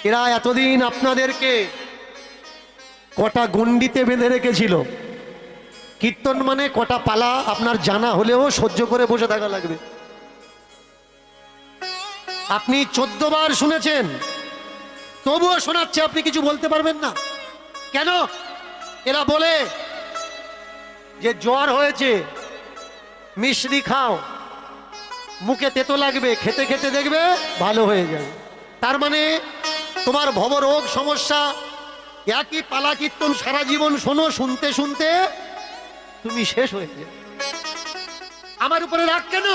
এরা এতদিন আপনাদেরকে কটা গণ্ডিতে বেঁধে রেখেছিল। কীর্তন মানে কটা পালা আপনার জানা হলেও সহ্য করে বসে থাকা লাগবে। আপনি 14 বার শুনেছেন, তবুও শোনাচ্ছে, আপনি কিছু বলতে পারবেন না কেন? এরা বলে যে জ্বর হয়েছে, মিশ্রি খাও, মুখে তেতো লাগবে, খেতে খেতে দেখবে ভালো হয়ে যাবে। তার মানে তোমার ভবরোগ সমস্যা, একই পালা কীর্তন সারা জীবন শোনো, শুনতে শুনতে তুমি শেষ হয়ে যাবে। আমার উপরে রাগ কেন?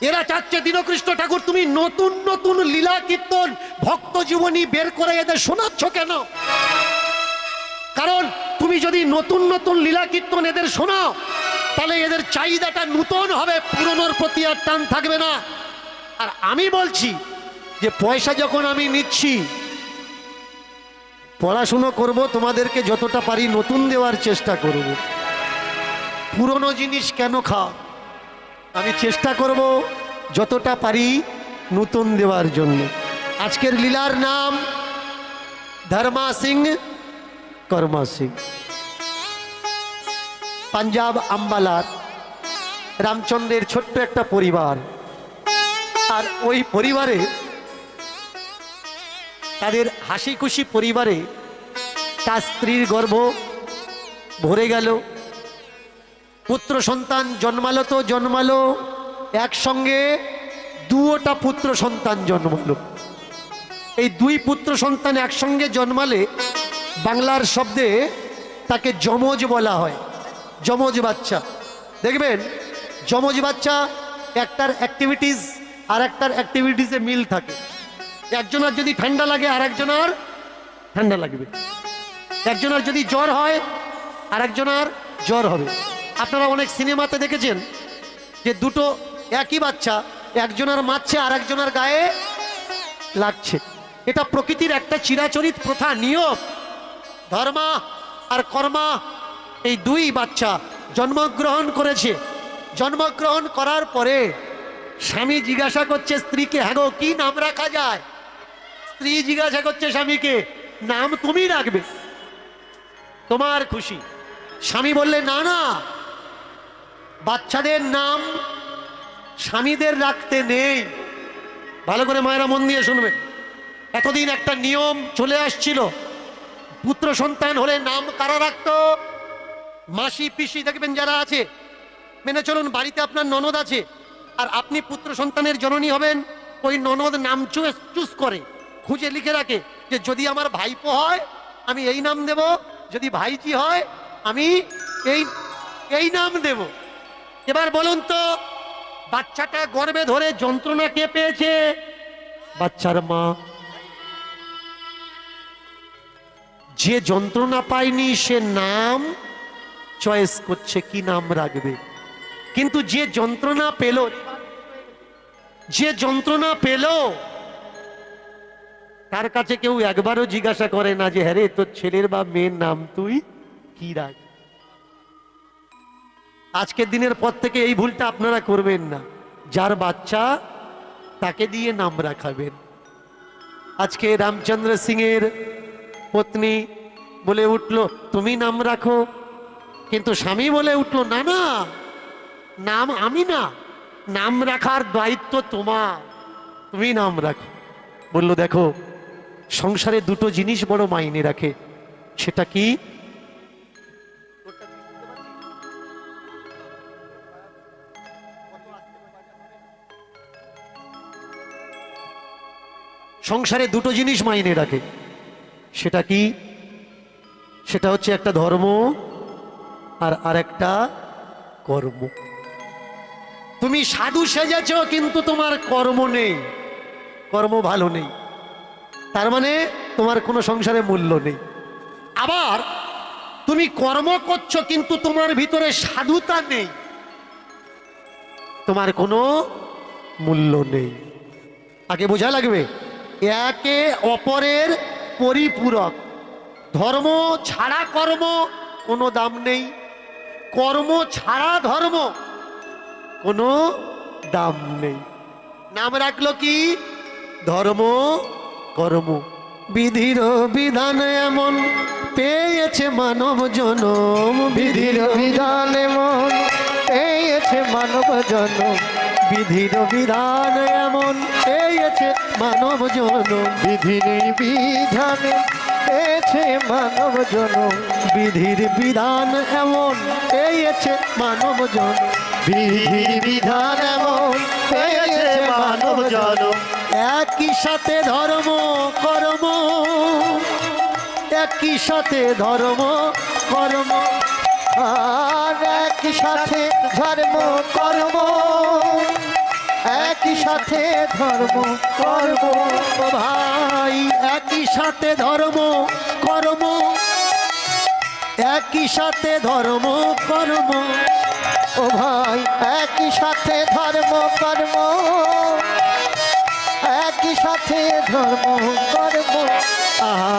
এরা চাচ্ছে দীনকৃষ্ণ ঠাকুর তুমি নতুন নতুন লীলা কীর্তন ভক্ত জীবনী বের করে এদের শোনাচ্ছ কেন? কারণ তুমি যদি নতুন নতুন লীলা কীর্তন এদের শোনাও, তাহলে এদের চাহিদাটা নতুন হবে, পুরনোর প্রতি আর টান থাকবে না। আর আমি বলছি যে পয়সা যখন আমি নিচ্ছি, পড়াশুনো করব, তোমাদেরকে যতটা পারি নতুন দেওয়ার চেষ্টা করব। পুরনো জিনিস কেন খাও? আমি চেষ্টা করব যতটা পারি নতুন দেওয়ার জন্য। আজকের লীলার নাম ধর্মা সিং কর্মা সিং। পাঞ্জাব আম্বালার রামচন্দ্রের ছোট্ট একটা পরিবার, আর ওই পরিবারে তাদের হাসি খুশি পরিবারে তার স্ত্রীর গর্ভ ভরে গেল, পুত্র সন্তান জন্মালো। তো জন্মালো একসঙ্গে দুটা পুত্র সন্তান জন্মালো। এই দুই পুত্র সন্তান একসঙ্গে জন্মালে বাংলার শব্দে তাকে যমজ বলা হয়। যমজ বাচ্চা, দেখবেন যমজ বাচ্চা একটার অ্যাক্টিভিটিস আর একটার অ্যাক্টিভিটিসে মিল থাকে। একজনের যদি ঠান্ডা লাগে আর একজনের ঠান্ডা লাগবে, একজনের যদি জ্বর হয় আর একজনের জ্বর হবে। আপনারা অনেক সিনেমাতে দেখেছেন যে দুটো একই বাচ্চা একজনের মারছে আর একজনের গায়ে লাগছে। এটা প্রকৃতির একটা চিরাচরিত প্রথা, নিয়ম। ধর্মা আর কর্মা এই দুই বাচ্চা জন্মগ্রহণ করেছে। জন্মগ্রহণ করার পরে স্বামী জিজ্ঞাসা করছে স্ত্রীকে, হ্যাঁ গো কি নাম রাখা যায়? স্ত্রী জিজ্ঞাসা করছে স্বামীকে, নাম তুমি রাখবে, তোমার খুশি। স্বামী বললে না না, বাচ্চাদের নাম স্বামীদের রাখতে নেই। ভালো করে মায়েরা মন দিয়ে শুনবে। এতদিন একটা নিয়ম চলে আসছিল, পুত্র সন্তান হলে নাম কারা রাখতো? মাসি পিসি, দেখবেন যারা আছে, মেনে চলুন বাড়িতে আপনার ননদ আছে আর আপনি পুত্র সন্তানের জননী হবেন, ওই ননদ নাম চুজ করে খুঁজে লিখে রাখে যে যদি আমার ভাইপো হয় আমি এই নাম দেব, যদি ভাইজি হয় আমি এই নাম দেব। এবার বলুন তো, বাচ্চাটা গর্ভে ধরে যন্ত্রণা কে পেয়েছে? বাচ্চার মা। যে যন্ত্রণা পায়নি সে নাম চয়েস করছে কি নাম রাখবে, কিন্তু যে যন্ত্রণা পেল, যে যন্ত্রণা পেল তার কাছে কেউ একবারও জিজ্ঞাসা করে না যে হ্যাঁ রে তোর ছেলের বা মেয়ের নাম তুই কি রাখ। আজকের দিনের পর থেকে এই ভুলটা আপনারা করবেন না, যার বাচ্চা তাকে দিয়ে নাম রাখাবেন। আজকে রামচন্দ্র সিং এর পত্নী বলে উঠল তুমি নাম রাখো, কিন্তু স্বামী বলে উঠল না না, নাম আমি না, নাম রাখার দায়িত্ব তোমার, তুমি নাম রাখো। বলল দেখো সংসারে দুটো জিনিস বড় মাইনে রাখে, সেটা কি? সংসারে দুটো জিনিস মাইনে রাখে, সেটা কি? সেটা হচ্ছে একটা ধর্ম আর আরেকটা কর্ম। তুমি সাধু সেজেছ কিন্তু তোমার কর্ম নেই, কর্ম ভালো নেই, তার মানে তোমার কোনো সংসারে মূল্য নেই। আবার তুমি কর্ম করছো কিন্তু তোমার ভিতরে সাধুতা নেই, তোমার কোনো মূল্য নেই। আগে বোঝা লাগবে, একে অপরের পরিপূরক। ধর্ম ছাড়া কর্ম কোনো দাম নেই, কর্ম ছাড়া ধর্ম কোনো দাম নেই। নাম রাখলো কি? ধর্ম কর্ম। বিধির বিধান এমন পেয়েছে মানব জনম, বিধির বিধান এমন পেয়েছে মানব জনম, বিধির বিধান এমন পেয়েছে মানব জনম, বিধির বিধানে পেয়েছে মানব জনম, বিধির বিধান এমন পেয়েছে মানব জনম, বিধির বিধান এমন পেয়েছে মানব জনম। একই সাথে ধর্ম কর্ম, একই সাথে ধর্ম কর্ম, আর একই সাথে ধর্ম কর্ম, একই সাথে ধর্ম কর্ম, ও ভাই একই সাথে ধর্ম কর্ম, একই সাথে ধর্ম কর্ম, ও ভাই একই সাথে ধর্ম কর্ম, একই সাথে ধর্ম কর্ম। আহা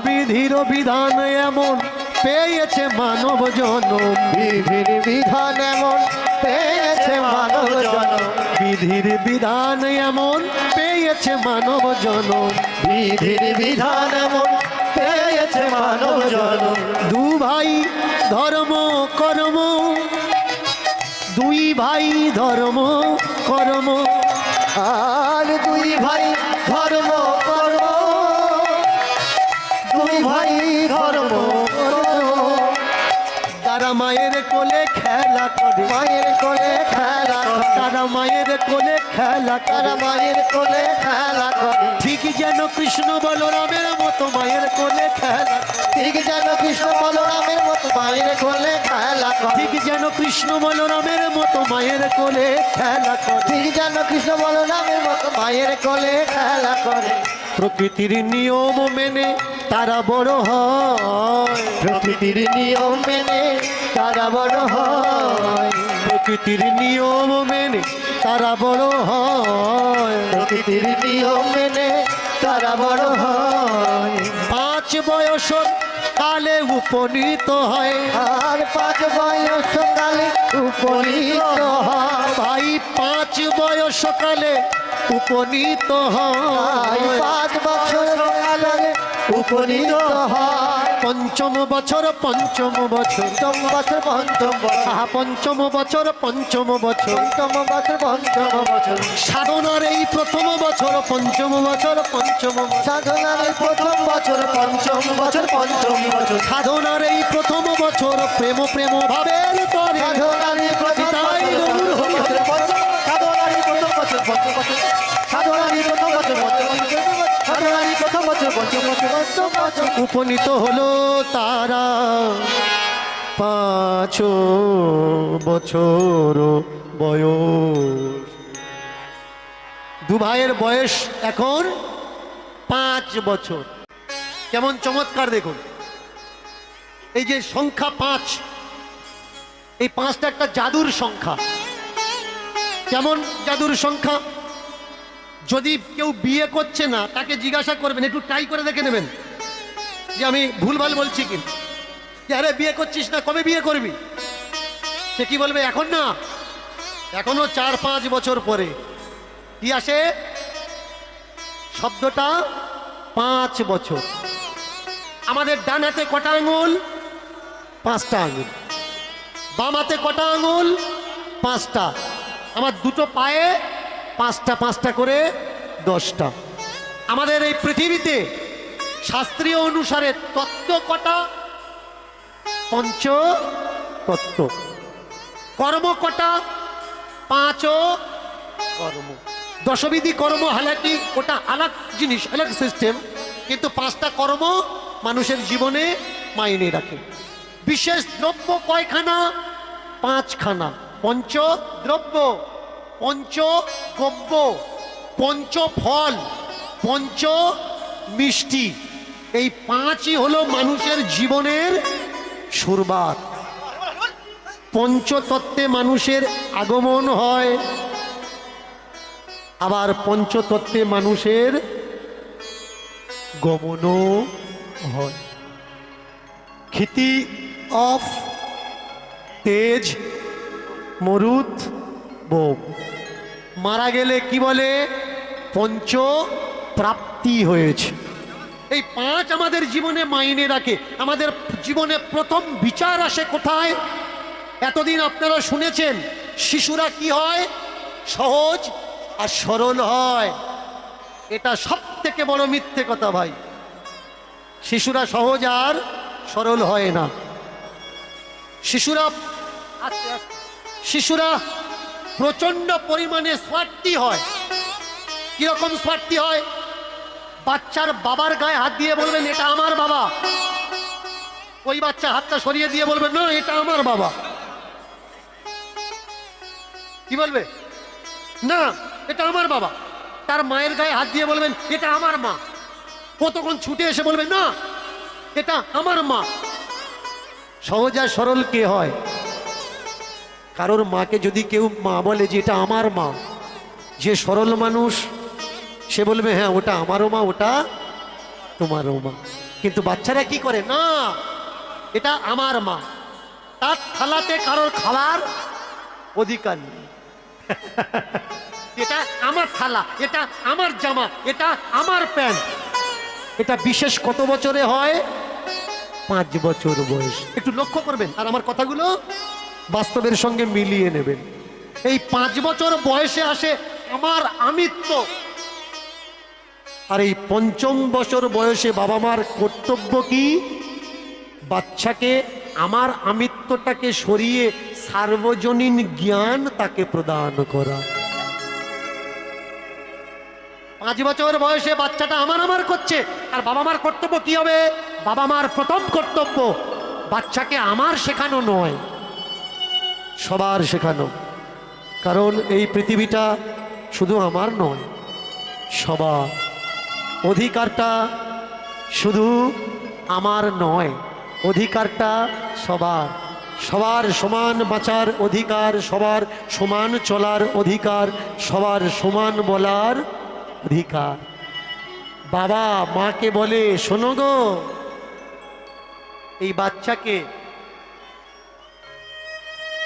বিধির বিধান এমন পেয়েছে মানব জনম, বিধির বিধান এমন পেয়েছে মানব জনম, বিধির বিধান এমন পেয়েছে মানব জনম, বিধির বিধান এমন পেয়েছে মানব জনম। দু ভাই ধর্ম কর্ম, দুই ভাই ধর্ম কর্ম, আর দুই ভাই ধর্ম কর্ম, দুই ভাই ধর্ম কর্ম। তারা মায়ের কোলে খেলা করে, মায়ের কোলে খেলা করে, তারা মায়ের কোলে খেলা তারা করে, মায়ের কোলে খেলা করে, ঠিক যেন কৃষ্ণ বলরামের মতো মায়ের কোলে খেলা করে, ঠিক যেন কৃষ্ণ বলরামের মতো মায়ের কোলে খেলা করে, ঠিক যেন কৃষ্ণ বলরামের মতো মায়ের কোলে খেলা করে। ঠিক যেন কৃষ্ণ বলরামের মতো মায়ের কোলে খেলা করে। প্রকৃতির নিয়ম মেনে তারা বড় হয়, প্রকৃতির নিয়ম মেনে তারা বড় হয়, প্রকৃতির নিয়ম মেনে তারা বড় হয়, প্রকৃতির নিয়ম মেনে তারা বড় হয়। 5 বয়স কালে উপনীত হয়, আর 5 বয়স কালে উপনীত হয়, ভাই 5 বয়স কালে উপনীত হয়, 5 বছর কালে উপনীত হয়। পঞ্চম বছর পঞ্চম বছর, পঞ্চম বছর পঞ্চম বছর, আহা পঞ্চম বছর পঞ্চম বছর, পঞ্চম বছর পঞ্চম বছর, সাধনার এই প্রথম বছর পঞ্চম বছর পঞ্চম বছর, সাধনার এই প্রথম বছর পঞ্চম বছর পঞ্চম বছর, সাধনার এই প্রথম বছর প্রেম প্রেম ভাবের তরে, সাধনার এই প্রথম তাই গৌর হরি হরি। সাধনার এই প্রথম বছর পঞ্চম বছর, সাধনার এই প্রথম বছর পঞ্চম বছর, সাধনার এই প্রথম বছর পঞ্চম বছর পঞ্চম বছর। উপনীত হলো তারা 5 বছর বয়স। দু ভাইয়ের বয়স এখন 5 বছর। কেমন চমৎকার দেখুন, এই যে সংখ্যা 5, এই 5টা একটা জাদুর সংখ্যা। কেমন জাদুর সংখ্যা? যদি কেউ বিয়ে করছে না তাকে জিজ্ঞাসা করবেন, একটু ট্রাই করে দেখে নেবেন যে আমি ভুলভাল বলছি কি, যে আরে বিয়ে করছিস না, কবে বিয়ে করবি? সে কি বলবে? এখন না, এখনো 4-5 বছর পরে। কি আসে শব্দটা? 5 বছর। আমাদের ডান হাতে কটা আঙুল? 5টা আঙুল। বাম হাতে কটা আঙুল? 5টা। আমার দুটো পায়ে 5টা 5টা করে 10টা। আমাদের এই পৃথিবীতে শাস্ত্রীয় অনুসারে তত্ত্ব কটা? 5 তত্ত্ব। কর্ম কটা? 5 কর্ম। দশবিধি কর্ম হালাকি ওটা আলাদা জিনিস, আলাদা সিস্টেম, কিন্তু 5টা কর্ম মানুষের জীবনে মাইনে রাখে। বিশেষ দ্রব্য কয়খানা? 5খানা। পঞ্চ দ্রব্য, পঞ্চ গব্য, পঞ্চ ফল, পঞ্চ মিষ্টি। এই 5ই হলো মানুষের জীবনের শুরুয়াত। পঞ্চতত্ত্বে মানুষের আগমন হয়, আবার পঞ্চতত্ত্বে মানুষের গমনও হয়। ক্ষিতি অফ তেজ মরুত বোম। মারা গেলে কি বলে? পঞ্চ প্রাপ্ত নাতি হয়েছে। এই 5 আমাদের জীবনে মাইনে রাখে। আমাদের জীবনে প্রথম বিচার আসে কোথায়? এতদিন আপনারা শুনেছেন শিশুরা কি হয়? সহজ আর সরল হয়। এটা সব থেকে বড় মিথ্যে কথা ভাই। শিশুরা সহজ আর সরল হয় না। শিশুরা প্রচন্ড পরিমাণে স্বার্থী হয়। কিরকম স্বার্থী হয়? বাচ্চার বাবার গায়ে হাত দিয়ে বলবেন এটা আমার বাবা, ওই বাচ্চা হাতটা সরিয়ে দিয়ে বলবেন না এটা আমার বাবা। কি বলবে? না এটা আমার বাবা। তার মায়ের গায়ে হাত দিয়ে বলবেন এটা আমার মা, ও তখন ছুটে এসে বলবে না এটা আমার মা। সহজ আর সরল কে হয়? কারোর মাকে যদি কেউ মা বলে যে এটা আমার মা, যে সরল মানুষ সে বলবে হ্যাঁ ওটা আমারও মা, ওটা তোমারও মা। কিন্তু বাচ্চারা কি করে? না এটা আমার মা। তার থালাতে কারোর খাওয়ার অধিকার নেই। এটা আমার থালা, এটা আমার জামা, এটা আমার প্যান্ট। এটা বিশেষ কত বছরে হয়? 5 বছর বয়স। একটু লক্ষ্য করবেন আর আমার কথাগুলো বাস্তবের সঙ্গে মিলিয়ে নেবেন। এই 5 বছর বয়সে আসে আমার আমিত্ব। আর এই 5ম বছর বয়সে বাবা মার কর্তব্য কি? বাচ্চাকে আমার আমিত্বটাকে সরিয়ে সার্বজনীন জ্ঞান তাকে প্রদান করা। 5 বছর বয়সে বাচ্চাটা আমার করছে, আর বাবা মার কর্তব্য কি হবে? বাবা মার প্রথম কর্তব্য বাচ্চাকে আমার শেখানো নয়, সবার শেখানো। কারণ এই পৃথিবীটা শুধু আমার নয়, সবার। অধিকারটা শুধু আমার নয়, অধিকারটা সবার। সবার সমান বাঁচার অধিকার, সবার সমান চলার অধিকার, সবার সমান বলার অধিকার। বাবা মাকে বলে শোনো গো, এই বাচ্চাকে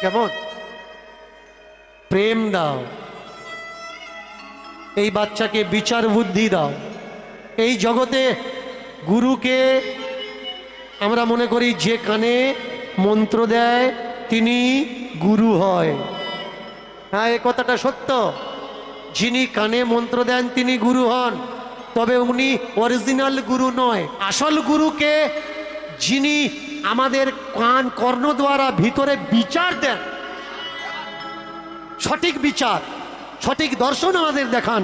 কেমন প্রেম দাও, এই বাচ্চাকে বিচার বুদ্ধি দাও। এই জগতে গুরুকে আমরা মনে করি যে কানে মন্ত্র দেয় তিনি গুরু হয়। হ্যাঁ এ কথাটা সত্য। যিনি কানে মন্ত্র দেন তিনি গুরু হন, তবে উনি অরিজিনাল গুরু নয়। আসল গুরুকে যিনি আমাদের কান কর্ণ দ্বারা ভিতরে বিচার দেন, সঠিক বিচার সঠিক দর্শন আমাদের দেখান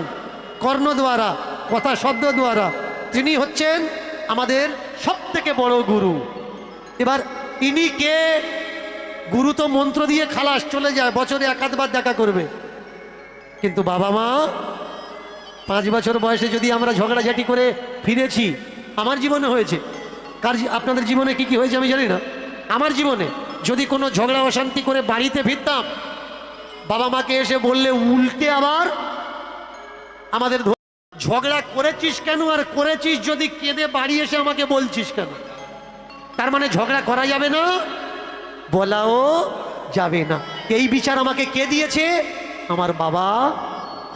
কর্ণ দ্বারা, কথা শব্দ দ্বারা, তিনি হচ্ছেন আমাদের সব থেকে বড় গুরু। এবার ইনি কে? গুরু তো মন্ত্র দিয়ে খালাস, চলে যায়, বছরে 1-8 বার দেখা করবে। কিন্তু বাবা মা 5 বছর বয়সে যদি আমরা ঝগড়াঝাটি করে ফিরেছি, আমার জীবনে হয়েছে, আপনাদের জীবনে কি কি হয়েছে আমি জানি না। আমার জীবনে যদি কোনো ঝগড়া অশান্তি করে বাড়িতে ফিরতাম, বাবা মাকে এসে বললে উল্টে আবার আমাদের ঝগড়া করেছিস কেন, আর করেছিস যদি কেঁদে বাড়ি এসে আমাকে বলছিস কেন? তার মানে ঝগড়া করা যাবে না, বলাও যাবে না। এই বিচার আমাকে কে দিয়েছে? আমার বাবা,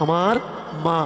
আমার মা।